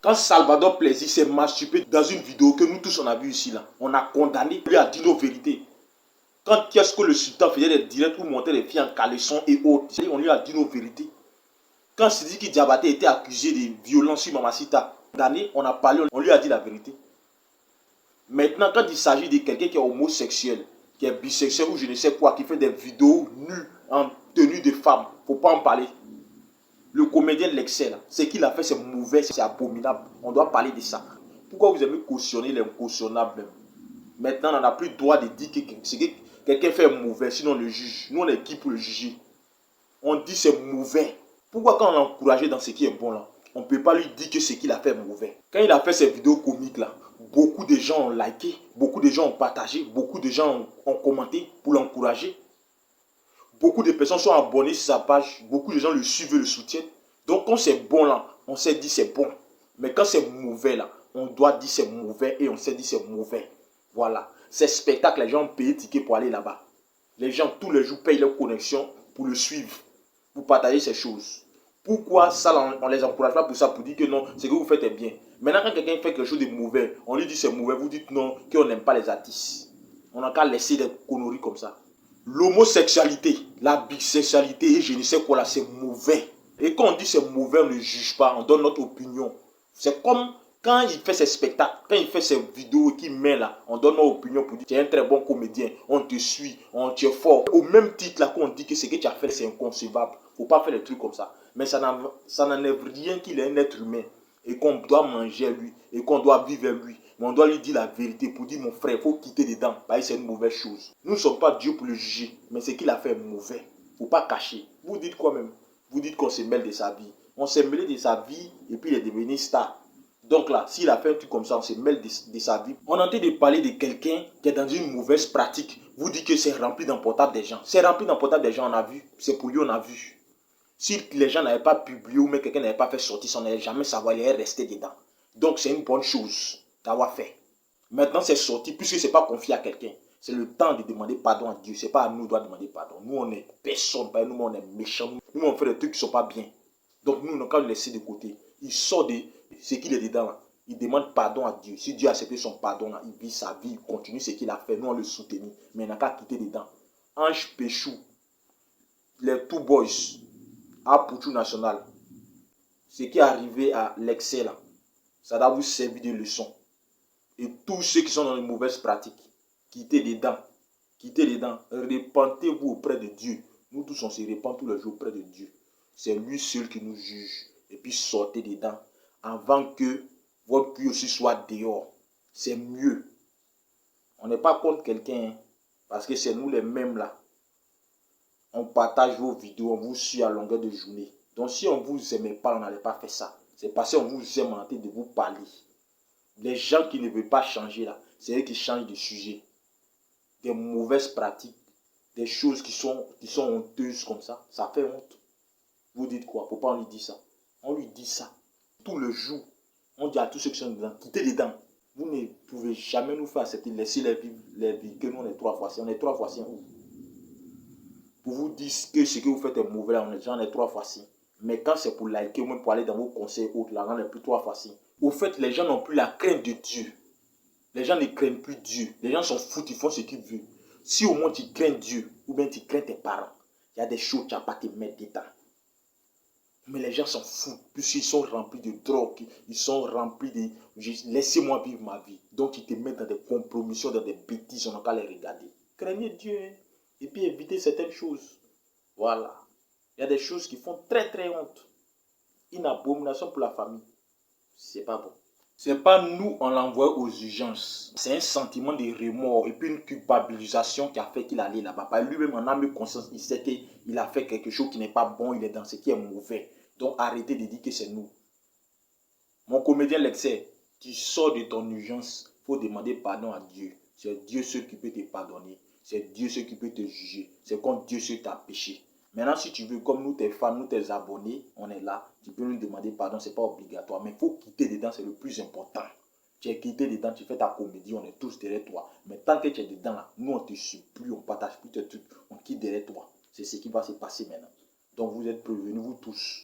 Quand Salvador Plaisir s'est masturbé dans une vidéo que nous tous on a vu ici, là, on a condamné, lui a dit nos vérités. Quand est-ce que le sultan faisait des directs pour montrer les filles en caleçon et autres, on lui a dit nos vérités. Quand Sidiki Diabaté était accusé de violence sur Mamacita, on a parlé, on lui a dit la vérité. Maintenant, quand il s'agit de quelqu'un qui est homosexuel, qui est bisexuel ou je ne sais quoi, qui fait des vidéos nues en tenue de femme, il ne faut pas en parler. Le comédien l'excelle, ce qu'il a fait c'est mauvais, c'est abominable. On doit parler de ça. Pourquoi vous aimez cautionner l'incautionnable? Maintenant, on n'a plus le droit de dire que quelqu'un fait mauvais, sinon on le juge. Nous, on est qui pour le juger? On dit c'est mauvais. Pourquoi quand on l'encourage dans ce qui est bon là, on ne peut pas lui dire que ce qu'il a fait est mauvais? Quand il a fait ces vidéos comiques là, beaucoup de gens ont liké, beaucoup de gens ont partagé, beaucoup de gens ont commenté pour l'encourager. Beaucoup de personnes sont abonnées sur sa page, beaucoup de gens le suivent et le soutiennent. Donc quand c'est bon là, on s'est dit c'est bon. Mais quand c'est mauvais là, on doit dire c'est mauvais et on s'est dit c'est mauvais. Voilà. Ces spectacles, les gens ont payé ticket pour aller là-bas. Les gens tous les jours payent leur connexion pour le suivre, pour partager ces choses. Pourquoi ça, on les encourage pas pour ça, pour dire que non, ce que vous faites est bien. Maintenant, quand quelqu'un fait quelque chose de mauvais, on lui dit c'est mauvais, vous dites non, qu'on n'aime pas les artistes. On n'a qu'à laisser des conneries comme ça. L'homosexualité, la bisexualité et je ne sais quoi là, c'est mauvais. Et quand on dit c'est mauvais, on ne juge pas, on donne notre opinion. C'est comme quand il fait ses spectacles, quand il fait ses vidéos qu'il met là, on donne notre opinion pour dire tu es un très bon comédien, on te suit, tu es fort. Au même titre là qu'on dit que ce que tu as fait c'est inconcevable. Il ne faut pas faire des trucs comme ça. Mais ça n'enlève rien qu'il est un être humain et qu'on doit manger lui et qu'on doit vivre avec lui. Mais on doit lui dire la vérité pour dire mon frère, il faut quitter dedans. Parce que c'est une mauvaise chose. Nous ne sommes pas Dieu pour le juger, mais ce qu'il a fait est mauvais. Il ne faut pas cacher. Vous dites quoi même? Vous dites qu'on se mêle de sa vie. On s'est mêlé de sa vie et puis il est devenu star. Donc là, s'il a fait un truc comme ça, on se mêle de sa vie. On est en train de parler de quelqu'un qui est dans une mauvaise pratique. Vous dites que c'est rempli d'un portable des gens. C'est rempli d'un portable des gens, on a vu. C'est pour lui, on a vu. Si les gens n'avaient pas publié ou même quelqu'un n'avait pas fait sortir, ça n'allait jamais savoir, il allait rester dedans. Donc c'est une bonne chose d'avoir fait. Maintenant c'est sorti, puisque ce n'est pas confié à quelqu'un. C'est le temps de demander pardon à Dieu. Ce n'est pas à nous de demander pardon. Nous on est personne, nous on est méchants. Nous on fait des trucs qui ne sont pas bien. Donc nous on n'a qu'à le laisser de côté. Il sort de ce qu'il est dedans là. Il demande pardon à Dieu. Si Dieu a accepté son pardon là, il vit sa vie, il continue ce qu'il a fait. Nous on le soutient. Mais il n'a qu'à quitter dedans. Ange Péchou, les Two Boys, à Poutou National, ce qui est arrivé à l'excès là, ça doit vous servir de leçon. Et tous ceux qui sont dans les mauvaises pratiques, quittez dedans, repentez-vous auprès de Dieu. Nous tous on se repent tous les jours auprès de Dieu. C'est lui seul qui nous juge. Et puis sortez dedans avant que votre cul aussi soit dehors. C'est mieux. On n'est pas contre quelqu'un, parce que c'est nous les mêmes là. On partage vos vidéos, on vous suit à longueur de journée. Donc si on ne vous aimait pas, on n'allait pas faire ça. C'est parce qu'on vous aime en train de vous parler. Les gens qui ne veulent pas changer là, c'est eux qui changent de sujet. Des mauvaises pratiques, des choses qui sont honteuses comme ça, ça fait honte. Vous dites quoi? Pourquoi on lui dit ça? On lui dit ça. Tout le jour, on dit à tous ceux qui sont dedans, quittez dedans. Vous ne pouvez jamais nous faire accepter, laisser les vies que nous on est 3 fois. On est 3 fois où? Pour vous dire que ce que vous faites est mauvais, on est 3 fois si. Mais quand c'est pour liker ou même pour aller dans vos conseils autres, là, on n'est plus 3 fois si. Au fait, les gens n'ont plus la crainte de Dieu. Les gens ne craignent plus Dieu. Les gens s'en foutent, ils font ce qu'ils veulent. Si au moins tu crains Dieu, ou bien tu crains tes parents, il y a des choses que tu n'as pas à te mettre dedans. Mais les gens s'en foutent, puisqu'ils sont remplis de drogue, ils sont remplis de laissez-moi vivre ma vie. Donc ils te mettent dans des compromissions, dans des bêtises, on n'a qu'à les regarder. Craignez Dieu, hein? Et puis évitez certaines choses. Voilà. Il y a des choses qui font très très honte. Une abomination pour la famille. C'est pas bon. C'est pas nous, on l'envoie aux urgences. C'est un sentiment de remords et puis une culpabilisation qui a fait qu'il allait là-bas. Lui-même en âme et conscience, il sait qu'il a fait quelque chose qui n'est pas bon, il est dans ce qui est mauvais. Donc arrêtez de dire que c'est nous. Mon comédien l'excès, tu sors de ton urgence, il faut demander pardon à Dieu. C'est Dieu seul qui peut te pardonner. C'est Dieu seul qui peut te juger. C'est comme Dieu seul t'a péché. Maintenant, si tu veux, comme nous, tes fans, nous, tes abonnés, on est là, tu peux nous demander pardon, ce n'est pas obligatoire. Mais il faut quitter dedans, c'est le plus important. Tu es quitté dedans, tu fais ta comédie, on est tous derrière toi. Mais tant que tu es dedans, là, nous, on ne te suit plus, on ne partage plus tes trucs, on quitte derrière toi. C'est ce qui va se passer maintenant. Donc, vous êtes prévenus, vous tous.